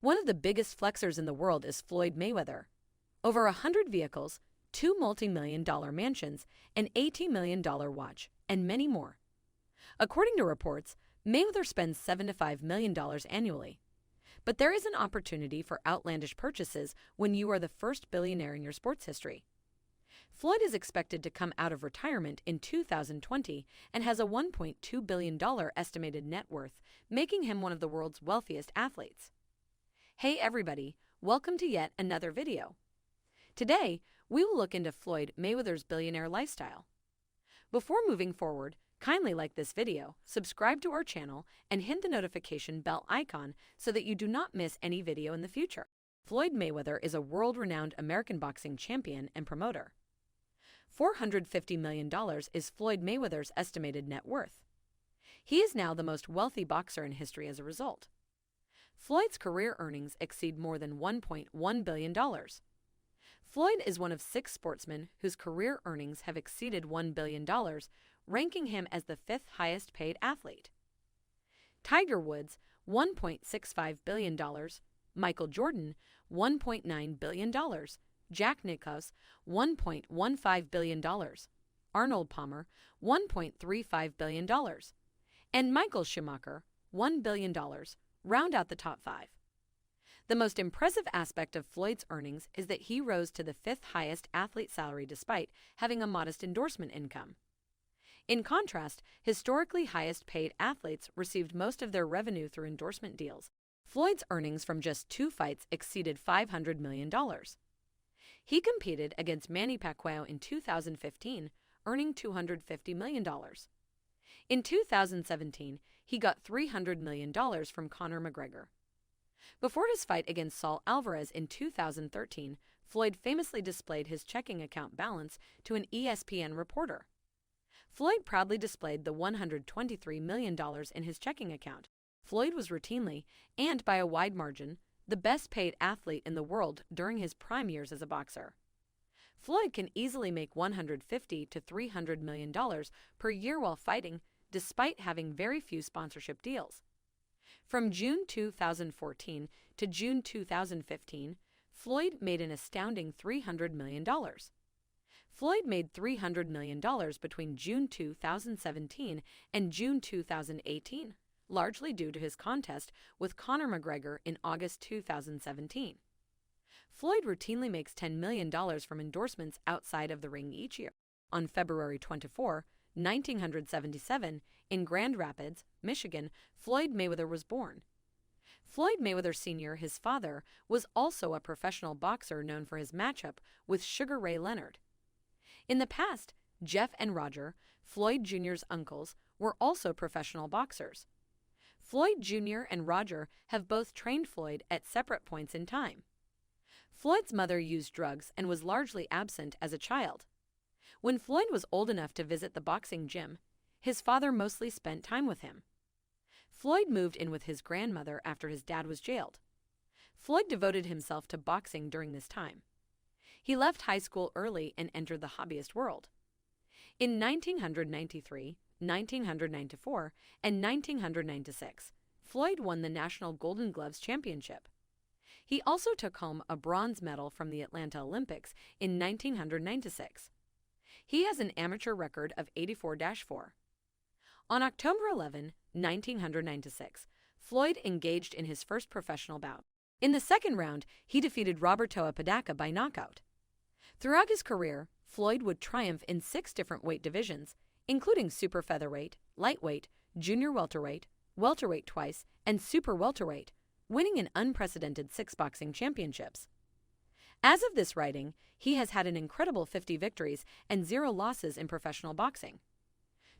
One of the biggest flexors in the world is Floyd Mayweather. Over 100 vehicles, 2 multi-million-dollar mansions, an $18 million watch, and many more. According to reports, Mayweather spends $7 to $5 million annually. But there is an opportunity for outlandish purchases when you are the first billionaire in your sports history. Floyd is expected to come out of retirement in 2020 and has a $1.2 billion estimated net worth, making him one of the world's wealthiest athletes. Hey everybody, welcome to yet another video. Today, we will look into Floyd Mayweather's billionaire lifestyle. Before moving forward, kindly like this video, subscribe to our channel, and hit the notification bell icon so that you do not miss any video in the future. Floyd Mayweather is a world-renowned American boxing champion and promoter. $450 million is Floyd Mayweather's estimated net worth. He is now the most wealthy boxer in history as a result. Floyd's career earnings exceed more than $1.1 billion. Floyd is one of 6 sportsmen whose career earnings have exceeded $1 billion, ranking him as the 5th highest paid athlete. Tiger Woods, $1.65 billion, Michael Jordan, $1.9 billion, Jack Nicklaus, $1.15 billion, Arnold Palmer, $1.35 billion, and Michael Schumacher, $1 billion, round out the top 5. The most impressive aspect of Floyd's earnings is that he rose to the 5th highest athlete salary despite having a modest endorsement income. In contrast, historically highest paid athletes received most of their revenue through endorsement deals. Floyd's earnings from just 2 fights exceeded $500 million. He competed against Manny Pacquiao in 2015, earning $250 million. In 2017, he got $300 million from Conor McGregor. Before his fight against Saul Alvarez in 2013, Floyd famously displayed his checking account balance to an ESPN reporter. Floyd proudly displayed the $123 million in his checking account. Floyd was routinely, and by a wide margin, the best-paid athlete in the world during his prime years as a boxer. Floyd can easily make $150 to $300 million per year while fighting, despite having very few sponsorship deals. From June 2014 to June 2015, Floyd made an astounding $300 million. Floyd made $300 million between June 2017 and June 2018, largely due to his contest with Conor McGregor in August 2017. Floyd routinely makes $10 million from endorsements outside of the ring each year. On February 24, 1977, in Grand Rapids, Michigan, Floyd Mayweather was born. Floyd Mayweather Sr., his father, was also a professional boxer known for his matchup with Sugar Ray Leonard. In the past, Jeff and Roger, Floyd Jr.'s uncles, were also professional boxers. Floyd Jr. and Roger have both trained Floyd at separate points in time. Floyd's mother used drugs and was largely absent as a child. When Floyd was old enough to visit the boxing gym, his father mostly spent time with him. Floyd moved in with his grandmother after his dad was jailed. Floyd devoted himself to boxing during this time. He left high school early and entered the hobbyist world. In 1993, 1994, and 1996, Floyd won the National Golden Gloves Championship. He also took home a bronze medal from the Atlanta Olympics in 1996. He has an amateur record of 84-4. On October 11, 1996, Floyd engaged in his first professional bout. In the second round, he defeated Roberto Apodaca by knockout. Throughout his career, Floyd would triumph in 6 different weight divisions, including super featherweight, lightweight, junior welterweight twice, and super welterweight, winning an unprecedented 6 boxing championships. As of this writing, he has had an incredible 50 victories and 0 losses in professional boxing.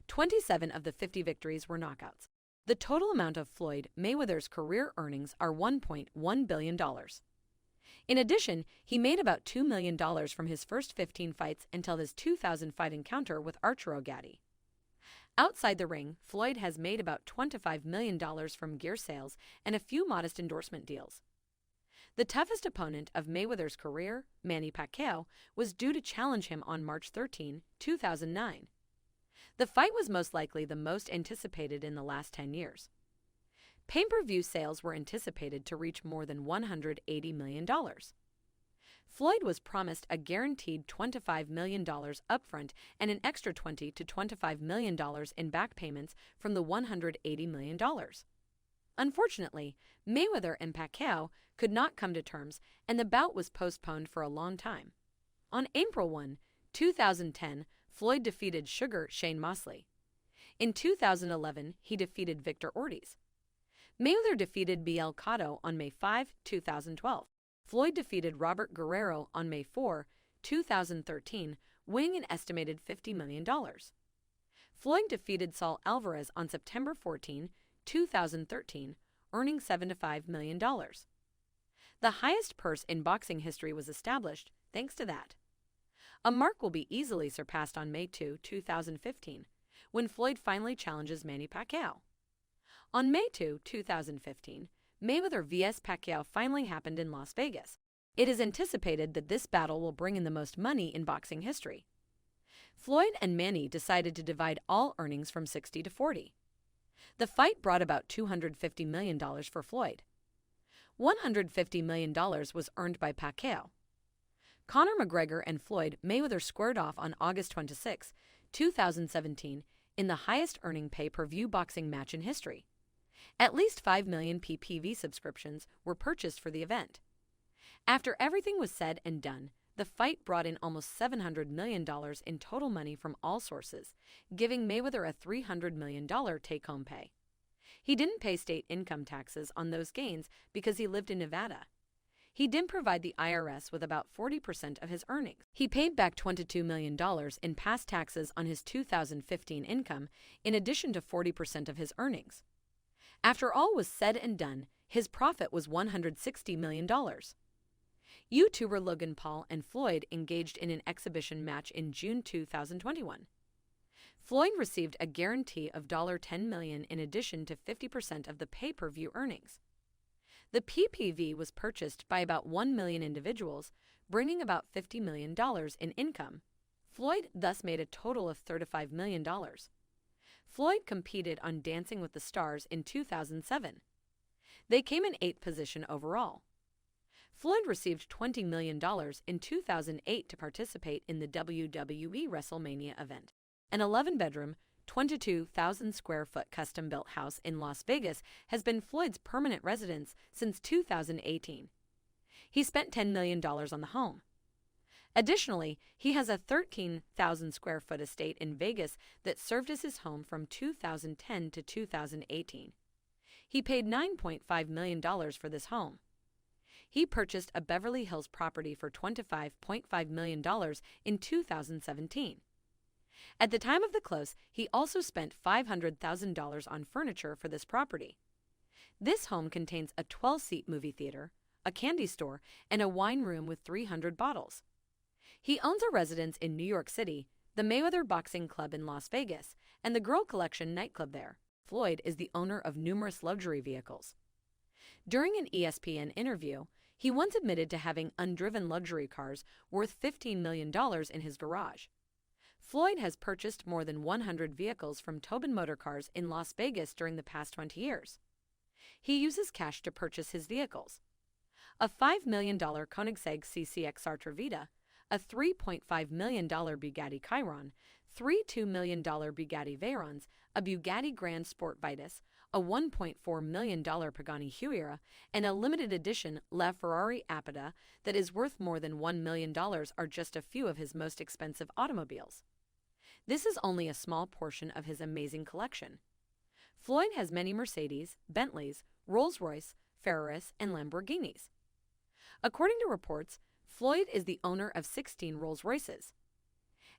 27 of the 50 victories were knockouts. The total amount of Floyd Mayweather's career earnings are $1.1 billion. In addition, he made about $2 million from his first 15 fights until his 2000 fight encounter with Arturo Gatti. Outside the ring, Floyd has made about $25 million from gear sales and a few modest endorsement deals. The toughest opponent of Mayweather's career, Manny Pacquiao, was due to challenge him on March 13, 2009. The fight was most likely the most anticipated in the last 10 years. Pay-per-view sales were anticipated to reach more than $180 million. Floyd was promised a guaranteed $25 million upfront and an extra $20 to $25 million in back payments from the $180 million. Unfortunately, Mayweather and Pacquiao could not come to terms, and the bout was postponed for a long time. On April 1, 2010, Floyd defeated Sugar Shane Mosley. In 2011, he defeated Victor Ortiz. Mayweather defeated Miguel Cotto on May 5, 2012. Floyd defeated Robert Guerrero on May 4, 2013, winning an estimated $50 million. Floyd defeated Saul Alvarez on September 14, 2013, earning $75 million. The highest purse in boxing history was established thanks to that. A mark will be easily surpassed on May 2, 2015, when Floyd finally challenges Manny Pacquiao. On May 2, 2015, Mayweather vs. Pacquiao finally happened in Las Vegas. It is anticipated that this battle will bring in the most money in boxing history. Floyd and Manny decided to divide all earnings from 60 to 40. The fight brought about $250 million for Floyd. $150 million was earned by Pacquiao. Conor McGregor and Floyd Mayweather squared off on August 26, 2017, in the highest-earning pay-per-view boxing match in history. At least 5 million PPV subscriptions were purchased for the event. After everything was said and done, the fight brought in almost $700 million in total money from all sources, giving Mayweather a $300 million take-home pay. He didn't pay state income taxes on those gains because he lived in Nevada. He didn't provide the IRS with about 40% of his earnings. He paid back $22 million in past taxes on his 2015 income, in addition to 40% of his earnings. After all was said and done, his profit was $160 million. YouTuber Logan Paul and Floyd engaged in an exhibition match in June 2021. Floyd received a guarantee of $10 million in addition to 50% of the pay-per-view earnings. The PPV was purchased by about 1 million individuals, bringing about $50 million in income. Floyd thus made a total of $35 million. Floyd competed on Dancing with the Stars in 2007. They came in 8th position overall. Floyd received $20 million in 2008 to participate in the WWE WrestleMania event. An 11-bedroom, 22,000-square-foot custom-built house in Las Vegas has been Floyd's permanent residence since 2018. He spent $10 million on the home. Additionally, he has a 13,000-square-foot estate in Vegas that served as his home from 2010 to 2018. He paid $9.5 million for this home. He purchased a Beverly Hills property for $25.5 million in 2017. At the time of the close, he also spent $500,000 on furniture for this property. This home contains a 12-seat movie theater, a candy store, and a wine room with 300 bottles. He owns a residence in New York City, the Mayweather Boxing Club in Las Vegas, and the Girl Collection nightclub there. Floyd is the owner of numerous luxury vehicles. During an ESPN interview, he once admitted to having undriven luxury cars worth $15 million in his garage. Floyd has purchased more than 100 vehicles from Tobin Motor Cars in Las Vegas during the past 20 years. He uses cash to purchase his vehicles: a $5 million Koenigsegg CCX Vita, a $3.5 million Bugatti Chiron, three $2 million Bugatti Veyrons, a Bugatti Grand Sport Vitus, a $1.4 million Pagani Huayra, and a limited edition LaFerrari Apida that is worth more than $1 million are just a few of his most expensive automobiles. This is only a small portion of his amazing collection. Floyd has many Mercedes, Bentleys, Rolls-Royce, Ferraris, and Lamborghinis. According to reports, Floyd is the owner of 16 Rolls-Royces.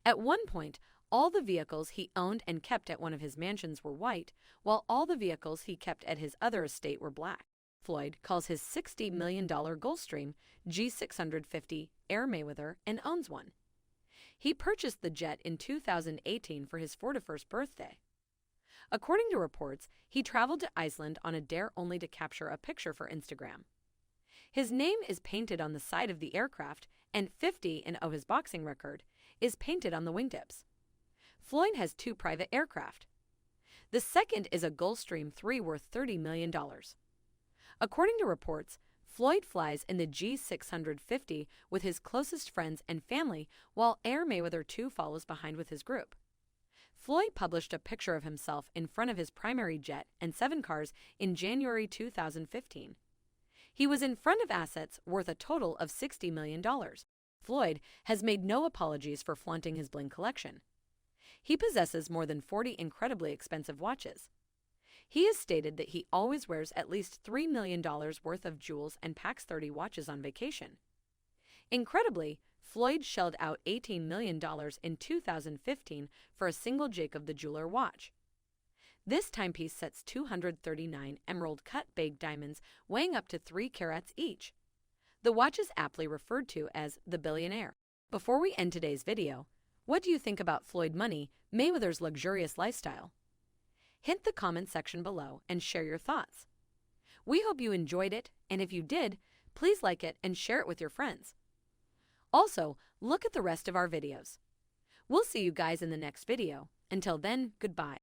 At one point, all the vehicles he owned and kept at one of his mansions were white, while all the vehicles he kept at his other estate were black. Floyd calls his $60 million Gulfstream G650 Air Mayweather and owns one. He purchased the jet in 2018 for his 41st birthday. According to reports, he traveled to Iceland on a dare only to capture a picture for Instagram. His name is painted on the side of the aircraft, and 50 and his boxing record is painted on the wingtips. Floyd has 2 private aircraft. The second is a Gulfstream III worth $30 million. According to reports, Floyd flies in the G650 with his closest friends and family, while Mayweather II follows behind with his group. Floyd published a picture of himself in front of his primary jet and 7 cars in January 2015. He was in front of assets worth a total of $60 million. Floyd has made no apologies for flaunting his bling collection. He possesses more than 40 incredibly expensive watches. He has stated that he always wears at least $3 million worth of jewels and packs 30 watches on vacation. Incredibly, Floyd shelled out $18 million in 2015 for a single Jacob the Jeweler watch. This timepiece sets 239 emerald-cut beige diamonds weighing up to 3 carats each. The watch is aptly referred to as the billionaire. Before we end today's video, what do you think about Floyd Mayweather's luxurious lifestyle? Hit the comment section below and share your thoughts. We hope you enjoyed it, and if you did, please like it and share it with your friends. Also, look at the rest of our videos. We'll see you guys in the next video. Until then, goodbye.